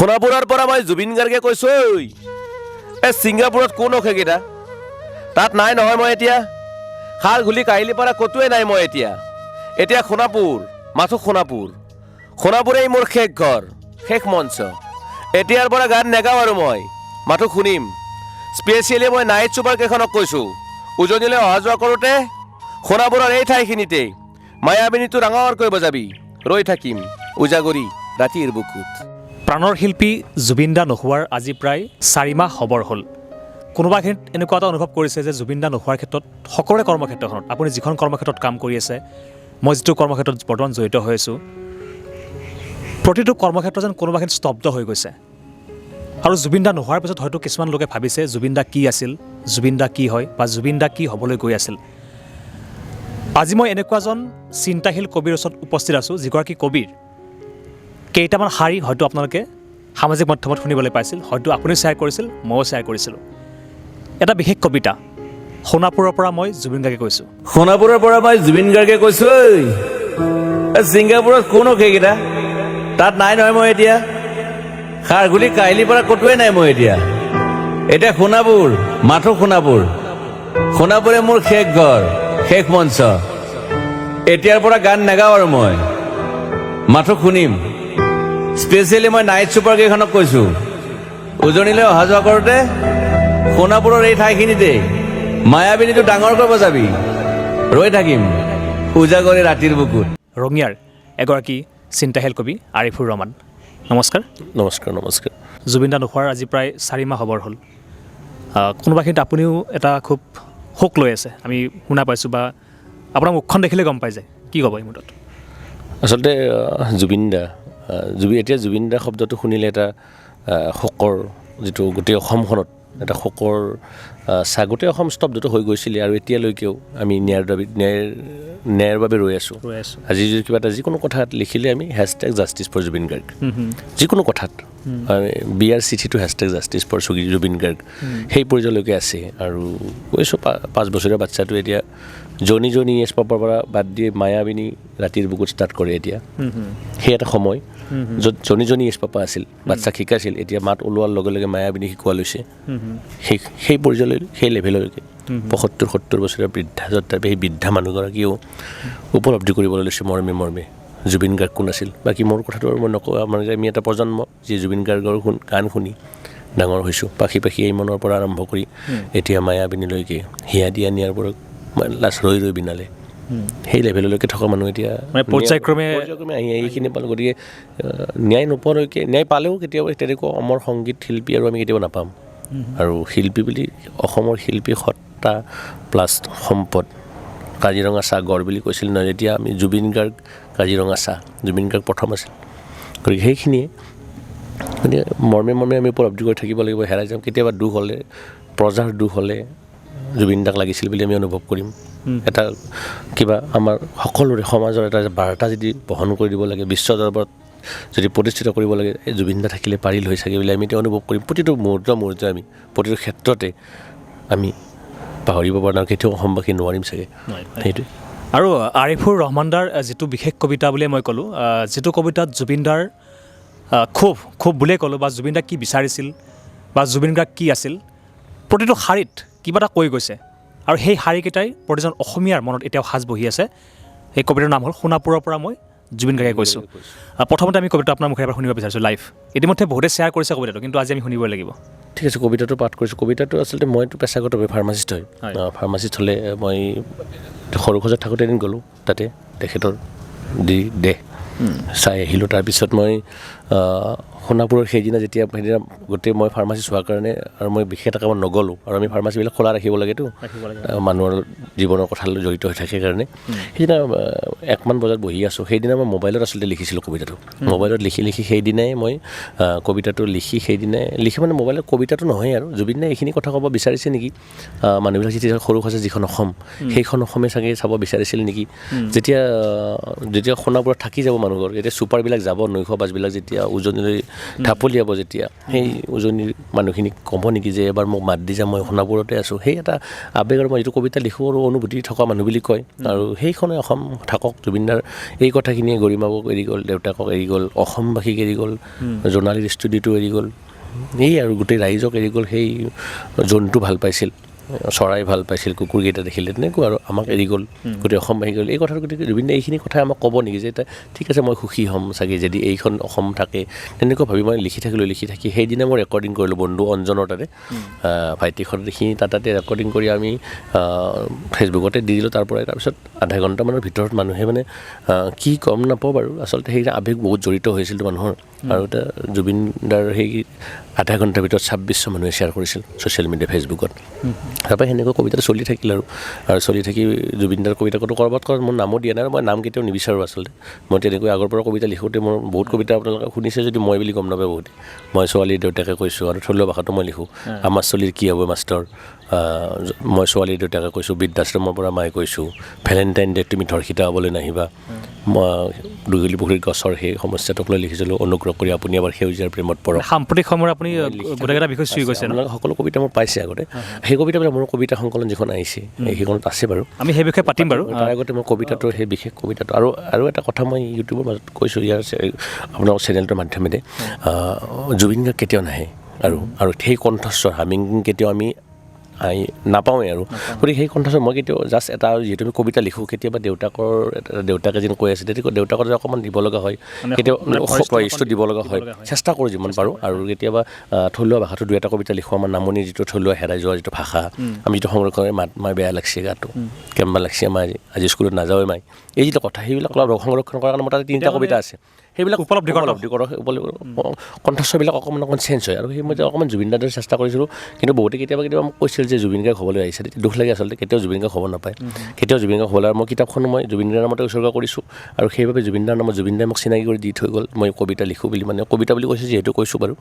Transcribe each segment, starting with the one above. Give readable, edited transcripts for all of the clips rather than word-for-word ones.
সোণাপুৰৰ পৰা মই জুবিন গাৰ্গে কৈছোঁ এই ছিংগাপুৰত কোন অখেকেইটা তাত নাই নহয় মই এতিয়া খাল ঘুলি কাহিলি পৰা ক'তোৱে নাই মই এতিয়া সোণাপুৰ মাথো সোণাপুৰেই মোৰ শেষ ঘৰ শেষ মঞ্চ এতিয়াৰ পৰা গান নেগাওঁ আৰু মই মাথো শুনিম স্পেচিয়েলি মই নাইট ছুপাৰ কেইখনক কৈছোঁ উজনিলৈ অহা যোৱা কৰোঁতে সোণাপুৰৰ এই ঠাইখিনিতেই মায়াবিনীটো ডাঙৰকৈ বজাবি ৰৈ থাকিম উজাগৰি ৰাতিৰ বুকুত প্ৰাণৰ শিল্পী জুবিন দা নোহোৱাৰ আজি প্ৰায় 4 মাহ হ'বৰ হ'ল কোনোবাখিনিত এনেকুৱা এটা অনুভৱ কৰিছে যে জুবিন দা নোহোৱাৰ ক্ষেত্ৰত সকলোৰে কৰ্মক্ষেত্ৰখনত আপুনি যিখন কৰ্মক্ষেত্ৰত কাম কৰি আছে মই যিটো কৰ্মক্ষেত্ৰত বৰ্তমান জড়িত হৈ আছোঁ প্ৰতিটো কৰ্মক্ষেত্ৰ যেন কোনোবাখিনিত স্তব্ধ হৈ গৈছে আৰু জুবিন দা নোহোৱাৰ পিছত হয়তো কিছুমান লোকে ভাবিছে জুবিন দা কি আছিল জুবিন দা কি হয় বা জুবিন দা কি হ'বলৈ গৈ আছিল আজি মই এনেকুৱা এজন চিন্তাশীল কবিৰ ওচৰত উপস্থিত আছোঁ যিগৰাকী কবিৰ কেইটামান শাৰী হয়তো আপোনালোকে সামাজিক মাধ্যমত শুনিবলৈ পাইছিল হয়তো আপুনি শ্বেয়াৰ কৰিছিল ময়ো শ্বেয়াৰ কৰিছিলোঁ এটা বিশেষ কবিতা সোণাপুৰৰ পৰা মই জুবিন গাৰ্গে কৈছোঁ সোণাপুৰৰ পৰা মই জুবিন গাৰ্গে কৈছোঁ ছিংগাপুৰত কোন অখেকেইটা তাত নাই নহয় মই এতিয়া খাৰ ঘুলি কাহিলিৰ পৰা ক'তোৱে নাই মই এতিয়া সোণাপুৰ মাথো সোণাপুৰে মোৰ শেষ ঘৰ শেষ মঞ্চ এতিয়াৰ পৰা গান নেগাওঁ আৰু মই মাথো শুনিম স্পেচিয়েলি মই নাইট ছুপাৰ কেইখনক কৈছোঁ উজনিলৈ অহা যোৱা কৰোঁতে সোণাপুৰৰ এই ঠাইখিনিতেই মায়াবিনীটো ডাঙৰকৈ বজাবি ৰৈ থাকিম উজাগৰি ৰাতিৰ বুকুত ৰঙিয়াৰ এগৰাকী চিন্তাশীল কবি আৰিফুৰ ৰহমান নমস্কাৰ নমস্কাৰ জুবিন দা নোহোৱাৰ আজি প্ৰায় 4 মাহ হ'বৰ হ'ল কোনোবাখিনিত আপুনিও এটা খুব শোক লৈ আছে আমি শুনা পাইছোঁ বা আপোনাৰ মুখখন দেখিলে গম পাই যায় কি ক'ব এই মুহূৰ্তত আচলতে এতিয়া জুবিন দা শব্দটো শুনিলে এটা শোকৰ যিটো গোটেই অসমখনত এটা শোকৰ গোটেই অসম স্তব্ধটো হৈ গৈছিলে আৰু এতিয়ালৈকেও আমি ন্যায়ৰ বাবে ৰৈ আছোঁ আজি যদি কিবা এটা যিকোনো কথাত লিখিলে আমি #জাষ্টিছ ফৰ জুবিন গাৰ্গ যিকোনো কথাত বিয়াৰ চিঠিটো #জাষ্টিছ ফৰ জুবিন গাৰ্গ সেই পৰ্যায়লৈকে আছে আৰু কৈছোঁ 5 বছৰীয়া বাচ্চাটো এতিয়া জনি য়েছ পাপাৰ পৰা বাদ দিয়ে মায়াবিনী ৰাতিৰ বুকুত ষ্টাৰ্ট কৰে এতিয়া সেই এটা সময় য'ত জনি য়েছ পাপা আছিল বাচ্চাক শিকাইছিল এতিয়া মাত ওলোৱাৰ লগে লগে মায়াবিনী শিকোৱা লৈছে সেই পৰ্যায়লৈ সেই লেভেললৈকে 75-70 বছৰীয়া বৃদ্ধা য'ত সেই বৃদ্ধা মানুহগৰাকীয়েও উপলব্ধি কৰিবলৈ লৈছে মৰ্মে জুবিন গাৰ্গ কোন আছিল বাকী মোৰ কথাটো আৰু মই নকওঁ আমাৰ আমি এটা প্ৰজন্ম যি জুবিন গাৰ্গৰ গান শুনি ডাঙৰ হৈছোঁ পাখি এই মনৰ পৰা আৰম্ভ কৰি এতিয়া মায়াবিনীলৈকে হিয়া দিয়া নিয়াৰ পৰা লাষ্ট ৰৈ বিনালে সেই লেভেললৈকে থকা মানুহ এতিয়া পৰ্যায়ক্ৰমে এইখিনি পালোঁ গতিকে ন্যায় নোপোৱালৈকে ন্যায় পালেও কেতিয়াবা তেনেকুৱা অমৰ সংগীত শিল্পী আৰু আমি কেতিয়াবা নাপাম আৰু শিল্পী বুলি অসমৰ শিল্পী সত্তা প্লাছ সম্পদ কাজিৰঙা চাহ গড় বুলি কৈছিল নহয় যেতিয়া আমি জুবিন গাৰ্গ কাজিৰঙা চাহ জুবিন গাৰ্গ প্ৰথম আছিল গতিকে সেইখিনিয়ে গতিকে মৰ্মে আমি উপলব্ধি কৰি থাকিব লাগিব হেৰাই যাম কেতিয়াবা দুখ হ'লে প্ৰজাৰ দুখ হ'লে জুবিন দাক লাগিছিল বুলি আমি অনুভৱ কৰিম এটা কিবা আমাৰ সকলোৰে সমাজৰ এটা বাৰ্তা যদি বহন কৰি দিব লাগে বিশ্ব দৰবাৰত যদি প্ৰতিষ্ঠিত কৰিব লাগে এই জুবিন দা থাকিলে পাৰিল হৈ চাগে বুলি আমি এতিয়া অনুভৱ কৰিম প্ৰতিটো মুহূৰ্ত আমি প্ৰতিটো ক্ষেত্ৰতে আমি পাহৰিব পৰা নাই কেতিয়াও অসমবাসী নোৱাৰিম চাগে সেইটোৱে আৰু আৰিফুৰ ৰহমান দাৰ যিটো বিশেষ কবিতা বুলিয়ে মই ক'লোঁ যিটো কবিতাত জুবিন দাৰ খুব বুলিয়ে ক'লোঁ বা জুবিন দা কি বিচাৰিছিল বা জুবিন গাৰ্গ কি আছিল প্ৰতিটো শাৰীত কিবা এটা কৈ গৈছে আৰু সেই শাৰীকেইটাই প্ৰতিজন অসমীয়াৰ মনত এতিয়াও সাজ বহি আছে সেই কবিতাৰ নাম হ'ল সোণাপুৰৰ পৰা মই জুবিন গাৰ্গে কৈছোঁ প্ৰথমতে আমি কবিতা আপোনাৰ মুখেৰে পৰা শুনিব বিচাৰিছোঁ লাইভ ইতিমধ্যে বহুতে শ্বেয়াৰ কৰিছে কবিতাটো কিন্তু আজি আমি শুনিবই লাগিব ঠিক আছে কবিতাটো পাঠ কৰিছোঁ কবিতাটো আচলতে মইতো পেছাগতভাৱে ফাৰ্মাচিষ্ট হয় ফাৰ্মাচিষ্ট হ'লে মই সৰুসজাত থাকোঁতে এদিন গ'লোঁ তাতে তেখেতৰ দেহ চাই আহিলোঁ তাৰপিছত মই সোণাপুৰৰ সেইদিনা গোটেই মই ফাৰ্মাচিষ্ট হোৱাৰ কাৰণে আৰু মই বিশেষ এটা কামত নগ'লোঁ আৰু আমি ফাৰ্মাচীবিলাক খোলা ৰাখিব লাগেতো মানুহৰ জীৱনৰ কথা জড়িত হৈ থাকে কাৰণে সেইদিনা 1মান বজাত বহি আছোঁ সেইদিনা মই মোবাইলত আচলতে লিখিছিলোঁ কবিতাটো মোবাইলত লিখি সেইদিনাই মই কবিতাটো লিখি মানে মোবাইলত কবিতাটো নহয় আৰু জুবিন দাই এইখিনি কথা ক'ব বিচাৰিছে নেকি মানুহবিলাক যেতিয়া সৰুসজা যিখন অসম সেইখন অসমে চাগে চাব বিচাৰিছিল নেকি যেতিয়া সোণাপুৰত থাকি যাব মানুহৰ যেতিয়া ছুপাৰবিলাক যাব নৈশ বাছবিলাক যেতিয়া উজনিলৈ ঢাপলিয়াব যেতিয়া সেই উজনিৰ মানুহখিনিক ক'ব নেকি যে এবাৰ মোক মাত দি যাম মই সোণাপুৰতে আছোঁ, সেই এটা আৱেগৰ মই যিটো কবিতা লিখোঁ আৰু অনুভূতি থকা মানুহ বুলি কয়। আৰু সেইখনে অসম থাকক, জুবিনদাৰ এই কথাখিনিয়ে গৰিমাকক এৰি গ'ল, দেউতাকক এৰি গ'ল, অসমবাসীক এৰি গ'ল, জোনালীৰ ষ্টুডিঅ'টো এৰি গ'ল, এই আৰু গোটেই ৰাইজক এৰি গ'ল। সেই জন্তু ভাল পাইছিল, চৰাই ভাল পাইছিল, কুকুৰকেইটা দেখিলে, তেনেকুৱা আৰু আমাক এৰি গ'ল, গোটেই অসমবাসী গ'ল। এই কথাটো গতিকে জুবিনে এইখিনি কথাই আমাক ক'ব নেকি যে এতিয়া ঠিক আছে মই সুখী হ'ম চাগে যদি এইখন অসম থাকে, তেনেকুৱা ভাবি মই লিখি থাকি সেইদিনা মই ৰেকৰ্ডিং কৰিলোঁ বন্ধু অঞ্জনৰ তাতে, ভাইটিখন সেইখিনি তাতে ৰেকৰ্ডিং কৰি আমি ফেচবুকতে দি দিলোঁ। তাৰপিছত আধা ঘণ্টামানৰ ভিতৰত মানুহে মানে কি গম নাপাওঁ বাৰু, আচলতে সেই আৱেগ বহুত জড়িত হৈছিলতো মানুহৰ। আৰু এতিয়া জুবিনদাৰ সেই আধা ঘণ্টাৰ ভিতৰত 2600 মানুহে শ্বেয়াৰ কৰিছিল ছ'চিয়েল মিডিয়া ফেচবুকত। তাৰপৰা সেনেকৈ কবিতাটো চলি থাকিল আৰু চলি থাকি জুবিনদাৰ কবিতাটো ক'ৰবাত মোৰ নামো দিয়া নাই, আৰু মই নাম কেতিয়াও নিবিচাৰোঁ আচলতে। মই তেনেকৈ আগৰ পৰা কবিতা লিখোঁতে মোৰ বহুত কবিতা আপোনালোকে শুনিছে যদি মই বুলি গম নাপায় বহুতে। মই ছোৱালীৰ দেউতাকে কৈছোঁ, আৰু থলুৱা ভাষাটো মই লিখোঁ, আমাৰ ছোৱালীৰ কি হ'ব মাষ্টৰ, মই ছোৱালীৰ দেউতাকে কৈছোঁ, বৃদ্ধাশ্ৰমৰ পৰা মায়ে কৈছোঁ, ভেলেণ্টাইন ডে তুমি ধৰ্ষিতা হ'বলৈ নাহিবা, মই দুগলী পুখুৰীৰ গছৰ সেই সমস্যাটোক লৈ লিখিছিলোঁ, অনুগ্ৰহ কৰি আপুনি এবাৰ সেউজীয়াৰ প্ৰেমত পৰক। সাম্প্ৰতিক সময়ত আপুনি গোটেইকেইটা বিষয় চুই গৈছে, আপোনালোকে সকলো কবিতা মোৰ পাইছে আগতে। সেই কবিতাবিলাক মোৰ কবিতা সংকলন যিখন আহিছে সেইখনত আছে বাৰু, আমি সেই বিষয়ে পাতিম বাৰু। তাৰ আগতে মোৰ কবিতাটো সেই বিশেষ কবিতাটো আৰু এটা কথা মই ইউটিউবৰ মাজত কৈছোঁ, ইয়াৰ আপোনালোকৰ চেনেলটোৰ মাধ্যমেৰে, জুবিন গাৰ্গ কেতিয়াও নাহে আৰু সেই কণ্ঠস্বৰ হামিং কেতিয়াও আমি নাপাওঁৱেই আৰু। গতিকে সেই কণ্ঠস্বৰ মই কেতিয়াও জাষ্ট এটা, যিহেতু আমি কবিতা লিখোঁ, কেতিয়াবা দেউতাকে যেন কৈ আছে তেতিয়া দেউতাকৰ যে অকণমান দিব লগা হয়, কেতিয়াবা ইষ্টটো দিব লগা হয়, চেষ্টা কৰোঁ যিমান পাৰোঁ। আৰু কেতিয়াবা থলুৱা ভাষাটো দুই এটা কবিতা লিখোঁ, আমাৰ নামনিৰ যিটো থলুৱা হেৰাই যোৱা যিটো ভাষা, আমি যিটো সংৰক্ষণ কৰি মাত মাই বেয়া লাগছে গাটো, কেম্বা লাগছে মাই আজি স্কুলত নাযাওঁৱে মাই, এই যিটো কথা সেইবিলাক অলপ সংৰক্ষণ কৰাৰ কাৰণে মোৰ তাতে 3টা কবিতা আছে, সেইবিলাক উপলব্ধি কৰক, কণ্ঠস্বৰবিলাক অকণমান চেঞ্জ হয়। আৰু সেই মই অকণমান জুবিন দাৰ চেষ্টা কৰিছিলোঁ, কিন্তু বহুতে কেতিয়াবা মোক কৈছিল যে জুবিন গাৰ্গ হ'বলৈ আহিছে, তেতিয়া দুখ লাগে আচলতে। কেতিয়াও জুবিন গাৰ্গ হ'ব নাপায়, কেতিয়াও জুবিন গাৰ্গ হ'বলৈ। আৰু মই কিতাপখন মই জুবিন দাৰ নামতে উৎসৰ্গা কৰিছোঁ, আৰু সেইবাবে জুবিন দাৰ নামত জুবিন দাই মোক চিনাকি কৰি দি থৈ গ'ল, মই কবিতা লিখোঁ বুলি, মানে কবিতা বুলি কৈছোঁ যিহেতু কৈছোঁ বাৰু,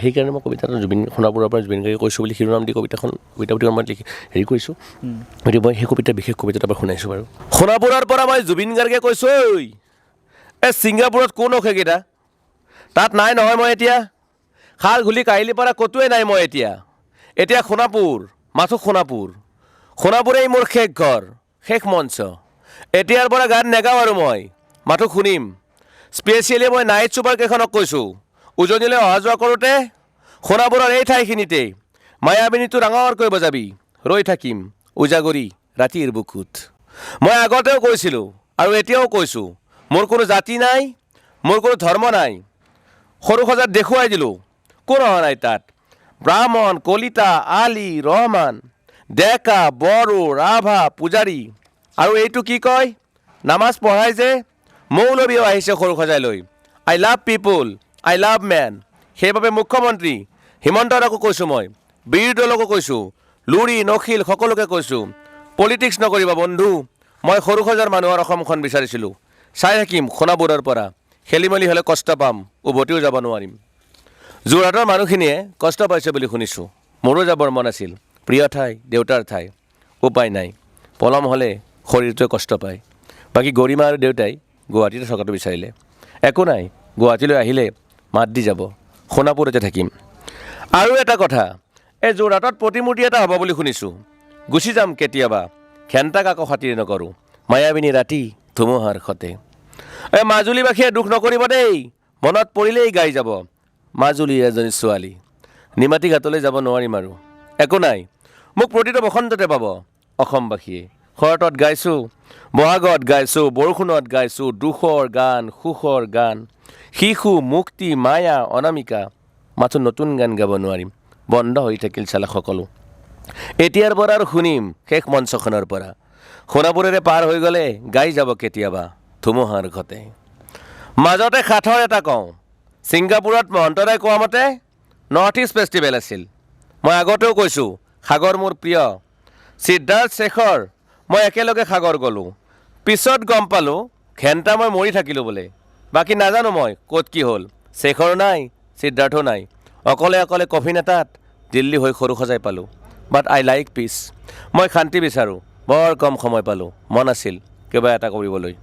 সেইকাৰণে মই কবিতাটো সোণাপুৰৰ পৰা জুবিন গাৰ্গে কৈছোঁ বুলি শিৰোনাম দি কবিতা বুলি মই হেৰি কৰিছোঁ। গতিকে মই সেই কবিতা বিশেষ কবিতাটো এবাৰ শুনাইছোঁ বাৰু। সোণাপুৰৰ পৰা মই জুবিন গাৰ্গে কৈছোঁ, এই ছিংগাপুৰত কোন সেইকেইটা তাত নাই নহয় মই এতিয়া, খাল ঘুলি কাহিলি পৰা ক'তোৱে নাই মই এতিয়া সোণাপুৰ, মাথো সোণাপুৰেই মোৰ শেষ ঘৰ, শেষ মঞ্চ। এতিয়াৰ পৰা গান নেগাওঁ আৰু মই মাথো শুনিম। স্পেচিয়েলি মই নাইট ছুপাৰ কেইখনক কৈছোঁ, উজনিলৈ অহা যোৱা কৰোঁতে সোণাপুৰৰ এই ঠাইখিনিতে মায়াবিনীটো ডাঙৰকৈ বজাবি, ৰৈ থাকিম উজাগৰি ৰাতিৰ বুকুত। মই আগতেও কৈছিলোঁ আৰু এতিয়াও কৈছোঁ, মোৰ কোনো জাতি নাই, মোৰ কোনো ধৰ্ম নাই। সৰু সজাত দেখুৱাই দিলোঁ, কোনো অহা নাই তাত। ব্ৰাহ্মণ, কলিতা, আলি, ৰহমান, ডেকা, বড়ো, ৰাভা, পূজাৰী, আৰু এইটো কি কয় নামাজ পঢ়াই যে মৌলবীও আহিছে সৰু সজাই লৈ। I love people, I love man. সেইবাবে মুখ্যমন্ত্ৰী হিমন্তকো কৈছোঁ, মই বিৰোধী দলকো কৈছোঁ, লুৰি নখিল সকলোকে কৈছোঁ, পলিটিক্স নকৰিবা বন্ধু। মই সৰু সজাৰ মানুহৰ অসমখন বিচাৰিছিলোঁ, চাই থাকিম সোণাপুৰৰ পৰা। খেলি মেলি হ'লে কষ্ট পাম, উভতিও যাব নোৱাৰিম। যোৰহাটৰ মানুহখিনিয়ে কষ্ট পাইছে বুলি শুনিছোঁ, মোৰো যাবৰ মন আছিল, প্ৰিয় ঠাই, দেউতাৰ ঠাই। উপায় নাই, পলম হ'লে শৰীৰটোৱে কষ্ট পায়। বাকী গৰিমা আৰু দেউতাই গুৱাহাটীতে থকাটো বিচাৰিলে, একো নাই, গুৱাহাটীলৈ আহিলে মাত দি যাব, সোণাপুৰতে থাকিম। আৰু এটা কথা, এই যোৰহাটত প্ৰতিমূৰ্তি এটা হ'ব বুলি শুনিছোঁ, গুচি যাম কেতিয়াবা, ঘেণ্টাক আকৌ খাতিৰ নকৰোঁ, মায়াবিনী ৰাতি ধুমুহাৰ সতে। এই মাজুলীবাসীয়ে দুখ নকৰিব দেই, মনত পৰিলেই গাই যাব, মাজুলীৰ এজনী ছোৱালী। নিমাতী ঘাটলৈ যাব নোৱাৰিম আৰু, একো নাই, মোক প্ৰতিটো বসন্ততে পাব অসমবাসীয়ে। শৰতত গাইছোঁ, বহাগত গাইছোঁ, বৰষুণত গাইছোঁ, দুখৰ গান, সুখৰ গান, শিশু, মুক্তি, মায়া, অনামিকা। মাথো নতুন গান গাব নোৱাৰিম, বন্ধ হৈ থাকিল চালা সকলো। এতিয়াৰ পৰা আৰু শুনিম শেষ মঞ্চখনৰ পৰা, সোণাপুৰেৰে পাৰ হৈ গ'লে গাই যাব কেতিয়াবা ধুমুহাৰ ঘতে। মাজতে সাঁথৰ এটা কওঁ, ছিংগাপুৰত মহন্তৰাই কোৱা মতে নৰ্থ ইষ্ট ফেষ্টিভেল আছিল। মই আগতেও কৈছোঁ, সাগৰ মোৰ প্ৰিয়। সিদ্ধাৰ্থ শেখৰ মই একেলগে সাগৰ গ'লোঁ, পিছত গম পালোঁ ঘেণ্টা মই মৰি থাকিলোঁ বোলে। বাকী নাজানো মই ক'ত কি হ'ল, শেখৰ নাই, সিদ্ধাৰ্থও নাই, অকলে অকলে কফিন এটাত দিল্লী হৈ সৰু সজাই পালোঁ। বাট আই লাইক পিচ, মই শান্তি বিচাৰোঁ, বৰ কম সময় পালোঁ, মন আছিল কিবা এটা কৰিবলৈ,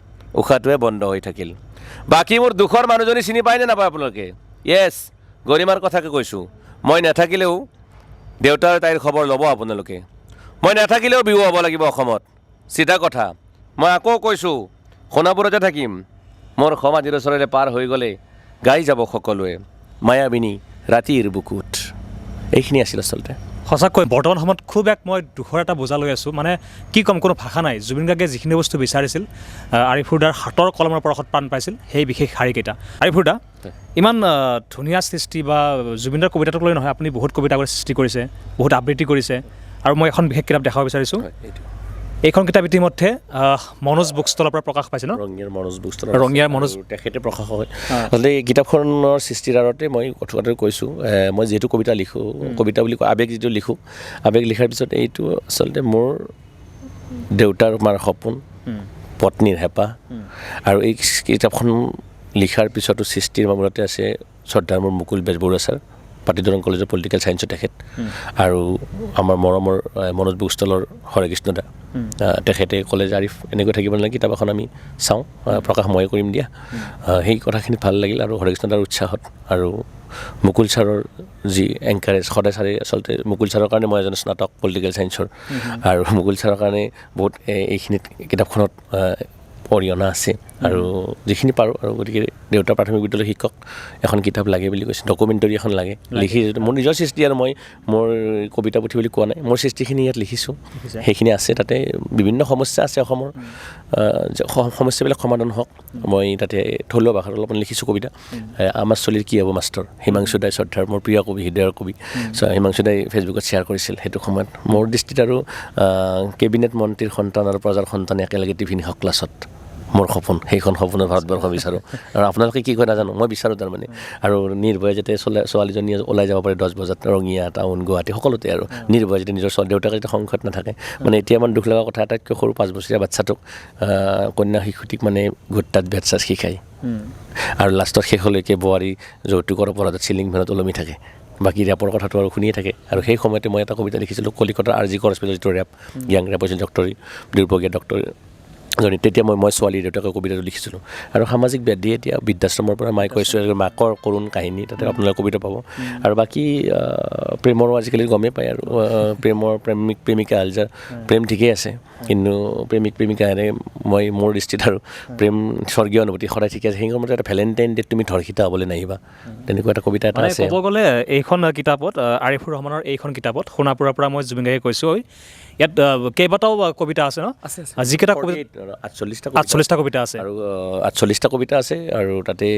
উশাহটোৱে বন্ধ হৈ থাকিল। বাকী মোৰ দুখৰ মানুহজনী চিনি পায়নে নাপায় আপোনালোকে? য়েছ গৰিমাৰ কথাকে কৈছোঁ মই নাথাকিলেও দেউতাৰ তাইৰ খবৰ ল'ব আপোনালোকে মই নাথাকিলেও বিহু হ'ব লাগিব অসমত চিধা কথা মই আকৌ কৈছোঁ সোণাপুৰতে থাকিম মোৰ সমাধিৰ ওচৰেৰে পাৰ হৈ গ'লে গাই যাব সকলোৱে মায়াবিনী ৰাতিৰ বুকুত এইখিনি আছিল আচলতে সঁচাকৈ বৰ্তমান সময়ত খুব এক মই দুখৰ এটা বোজা লৈ আছোঁ মানে কি ক'ম কোনো ভাষা নাই জুবিন গাৰ্গে যিখিনি বস্তু বিচাৰিছিল আৰিফুৰ দাৰ হাতৰ কলমৰ পৰশত প্ৰাণ পাইছিল সেই বিশেষ শাৰীকেইটা আৰিফুৰ দা ইমান ধুনীয়া সৃষ্টি বা জুবিন দাৰ কবিতাটোক লৈ নহয় আপুনি বহুত কবিতা কৰি সৃষ্টি কৰিছে বহুত আবৃত্তি কৰিছে আৰু মই এখন বিশেষ কিতাপ দেখাব বিচাৰিছোঁ এইখন কিতাপ ইতিমধ্যে মনোজ বুক ষ্টলৰ পৰা প্ৰকাশ পাইছে ন ৰঙিয়াৰ মনোজ তেখেতে প্ৰকাশ হয় আচলতে এই কিতাপখনৰ সৃষ্টিৰ আঁৰতে মই কথাটো কৈছোঁ মই যিহেতু কবিতা লিখোঁ কবিতা বুলি কয় আৱেগ যিটো লিখোঁ আৱেগ লিখাৰ পিছত এইটো আচলতে মোৰ দেউতাৰ মাৰ সপোন পত্নীৰ হেঁপাহ আৰু এই কিতাপখন লিখাৰ পিছতো সৃষ্টিৰ মূলতে আছে শ্ৰদ্ধাৰ মোৰ মুকুল বেজবৰুৱা ছাৰ পাটিদৰং কলেজৰ পলিটিকেল ছায়েন্সৰ তেখেত আৰু আমাৰ মৰমৰ মনোজ বুক ষ্টলৰ হৰেকৃষ্ণ দা তেখেতে ক'লে যে আৰিফ এনেকৈ থাকিব নালাগে কিতাপ এখন আমি চাওঁ প্ৰকাশ ময়ে কৰিম দিয়া সেই কথাখিনি ভাল লাগিল আৰু হৰেকৃষ্ণ দাৰ উৎসাহত আৰু মুকুল ছাৰৰ যি এংকাৰেজ সদায় ছাৰে আচলতে মুকুল ছাৰৰ কাৰণে মই এজন স্নাতক পলিটিকেল ছায়েন্সৰ আৰু মুকুল ছাৰৰ কাৰণে বহুত এইখিনিত কিতাপখনত অৰিহণা আছে আৰু যিখিনি পাৰোঁ আৰু গতিকে দেউতা প্ৰাথমিক বিদ্যালয় শিক্ষক এখন কিতাপ লাগে বুলি কৈছে ডকুমেণ্টাৰী এখন লাগে লিখি মোৰ নিজৰ সৃষ্টি আৰু মই মোৰ কবিতা পুথি বুলি কোৱা নাই মোৰ সৃষ্টিখিনি ইয়াত লিখিছোঁ সেইখিনি আছে তাতে বিভিন্ন সমস্যা আছে অসমৰ সমস্যাবিলাক সমাধান হওক মই তাতে থলুৱা ভাষাত অলপমান লিখিছোঁ কবিতা আমাৰ চলিৰ কি হ'ব মাষ্টৰ হিমাংশু দাই শ্ৰদ্ধাৰ মোৰ প্ৰিয় কবি হৃদয়ৰ কবি হিমাংশু দাই ফেচবুকত শ্বেয়াৰ কৰিছিল সেইটো সময়ত মোৰ দৃষ্টিত আৰু কেবিনেট মন্ত্ৰীৰ সন্তান আৰু প্ৰজাৰ সন্তান একেলগে টিফিন হওক ক্লাছত মোৰ সপোন সেইখন সপোনৰ ভাৰতবৰ্ষ বিচাৰোঁ আৰু আপোনালোকে কি কয় নাজানো মই বিচাৰোঁ তাৰমানে আৰু নিৰ্ভয়ে যাতে ছোৱালীজনীয়ে ওলাই যাব পাৰে 10 বজাত ৰঙিয়া টাউন গুৱাহাটী সকলোতে আৰু নিৰ্ভয়ে যাতে নিজৰ দেউতাকে যাতে সংকট নাথাকে মানে এতিয়া ইমান দুখ লগা কথা আটাইতকৈ সৰু 5 বছৰীয়া বাচ্ছাটোক কন্যা শিশুটিক মানে গোটাত বেট চাচ শিকায় আৰু লাষ্টত শেষলৈকে বোৱাৰী যৌতুকৰ অপৰাধত চিলিং ফেনত ওলমি থাকে বাকী ৰেপৰ কথাটো আৰু শুনিয়ে থাকে আৰু সেই সময়তে মই এটা কবিতা লিখিছিলোঁ কলিকতাৰ আৰ জি কৰ হস্পিটেলৰ যিটো ৰেপ য়াং ৰেপ হৈছিল ডক্টৰী দুৰ্ভগীয়া ডক্টৰ তেতিয়া মই ছোৱালীৰ দেউতাকে কবিতাটো লিখিছিলোঁ আৰু সামাজিক ব্যাধি এতিয়া বৃদ্ধাশ্ৰমৰ পৰা মাই কৈছোঁ মাকৰ কৰুণ কাহিনী তাতে আপোনালোকে কবিতা পাব আৰু বাকী প্ৰেমৰো আজিকালি গমেই পায় আৰু প্ৰেমৰ প্ৰেমিকা আলজাৰ প্ৰেম ঠিকেই আছে কিন্তু প্ৰেমিকাৰে মই মোৰ দৃষ্টিত আৰু প্ৰেম স্বৰ্গীয় অনুভূতি সদায় ঠিকে আছে সেই সময়তে এটা ভেলেণ্টাইন ডেত তুমি ধৰ্ষিতা হ'বলৈ নাহিবা তেনেকুৱা এটা কবিতা এটা আছে ক'ব গ'লে এইখন কিতাপত আৰিফুৰ ৰহমানৰ এইখন কিতাপত সোণাপুৰৰ পৰা মই জুবিন গাৰ্গে কৈছোঁ ইয়াত কেইবাটাও কবিতা আছে ন যিকেইটা কবিতা 48টা কবিতা আছে আৰু 48টা কবিতা আছে আৰু তাতে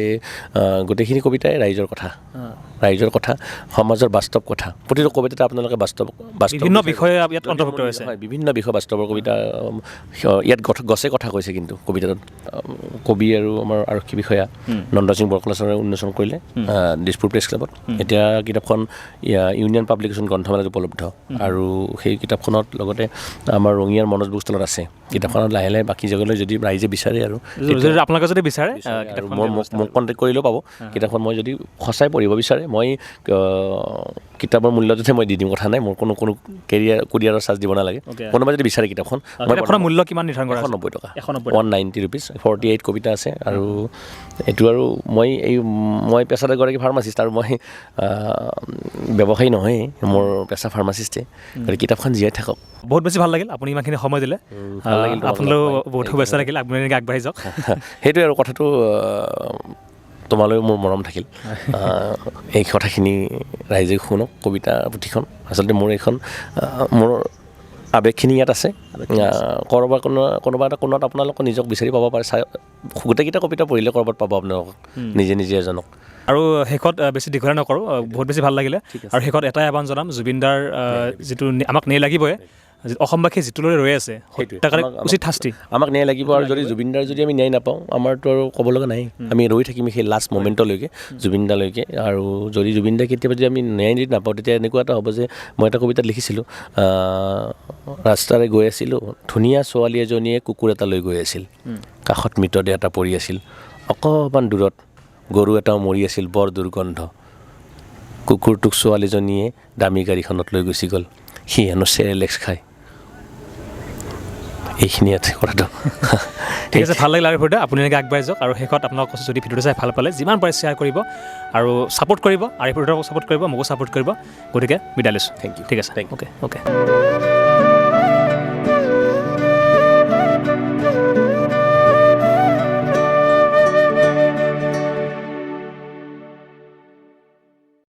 গোটেইখিনি কবিতাই ৰাইজৰ কথা সমাজৰ বাস্তৱ কথা প্ৰতিটো কবিতাতে আপোনালোকে বাস্তৱ বিভিন্ন বিষয়ে ইয়াত অন্তৰ্ভুক্ত হৈছে বিভিন্ন বিষয় বাস্তৱৰ কবিতা ইয়াত গছে কথা কৈছে কিন্তু কবিতাটোত কবি আৰু আমাৰ আৰক্ষী বিষয়া নন্দ সিং বৰকলা ছাৰে উন্মোচন কৰিলে দিছপুৰ প্ৰেছ ক্লাবত এতিয়া কিতাপখন ইউনিয়ন পাব্লিকেশ্যন গ্ৰন্থমেলাত উপলব্ধ আৰু সেই কিতাপখনত লগতে আমাৰ ৰঙিয়াৰ মনোজ বুক ষ্টলত আছে কিতাপখনত লাহে লাহে বাকী জগতলৈ যদি ৰাইজে বিচাৰে আৰু আপোনালোকে যদি বিচাৰে মোক কণ্টেক্ট কৰিলেও পাব কিতাপখন মই যদি সঁচাই পঢ়িব বিচাৰে মই কিতাপৰ মূল্যটোতে মই দি দিম কথা নাই মোৰ কোনো কুৰিয়াৰৰ চাৰ্জ দিব নালাগে কোনোবাই যদি বিচাৰে কিতাপখন মূল্য কিমান নিৰ্ধাৰণ কৰা 190 টকা 190 ৰুপিজ 48 কবিতা আছে আৰু এইটো আৰু মই পেছাত এগৰাকী ফাৰ্মাচিষ্ট আৰু মই ব্যৱসায়ী নহয় মোৰ পেছা ফাৰ্মাচিষ্টে গতিকে কিতাপখন জীয়াই থাকক বহুত বেছি ভাল লাগিল আপুনি ইমানখিনি সময় দিলে আপোনালোক বহুত শুভেচ্ছা থাকিল আপুনি আগবাঢ়ি যাওক সেইটোৱে আৰু কথাটো তোমালৈ মোৰ মৰম থাকিল এই কথাখিনি ৰাইজে শুনক কবিতা পুথিখন আচলতে মোৰ এইখন মোৰ আৱেগখিনি ইয়াত আছে কোনোবা এটা কোণত আপোনালোকক নিজক বিচাৰি পাব পাৰে গোটেইকেইটা কবিতা পঢ়িলে ক'ৰবাত পাব আপোনালোকক নিজে এজনক আৰু শেষত বেছি দীঘলীয়া নকৰোঁ বহুত বেছি ভাল লাগিলে আৰু শেষত এটাই আহ্বান জনাম জুবিনদাৰ যিটো আমাক ন্যায় লাগিবই অসমবাসী যিটোলৈ ৰৈ আছে তাৰ কাৰণে উচিত শাস্তি আমাক ন্যায় লাগিব আৰু যদি জুবিনদাৰ যদি আমি ন্যায় নাপাওঁ আমাৰতো আৰু ক'ব লগা নাই আমি ৰৈ থাকিম সেই লাষ্ট মমেণ্টলৈকে জুবিনদালৈকে আৰু যদি জুবিনদাই কেতিয়াবা যদি আমি ন্যায় যদি নাপাওঁ তেতিয়া এনেকুৱা এটা হ'ব যে মই এটা কবিতাত লিখিছিলোঁ ৰাস্তাৰে গৈ আছিলোঁ ধুনীয়া ছোৱালী এজনীয়ে কুকুৰ এটা লৈ গৈ আছিল কাষত মৃতদেহ এটা পৰি আছিল অকণমান দূৰত গৰু এটাও মৰি আছিল বৰ দুৰ্গন্ধ কুকুৰটোক ছোৱালীজনীয়ে দামী গাড়ীখনত লৈ গুচি গ'ল সি হেনো চেৰেলেক্স খায় এইখিনিয়ে কথাটো ঠিক আছে, ভাল লাগিল আৰু আপুনি এনেকৈ আগবাঢ়ি যাওক আৰু শেষত আপোনাক কৈছোঁ যদি ভিডিঅ'টো চাই ভাল পালে যিমান পাৰে শ্বেয়াৰ কৰিব আৰু ছাপোৰ্ট কৰিব আৰু এই ভিডিঅ'টোক ছাপোৰ্ট কৰিব, মোকো ছাপোৰ্ট কৰিব। গতিকে বিদায় লৈছোঁ। Thank you. ঠিক আছে, অ'কে।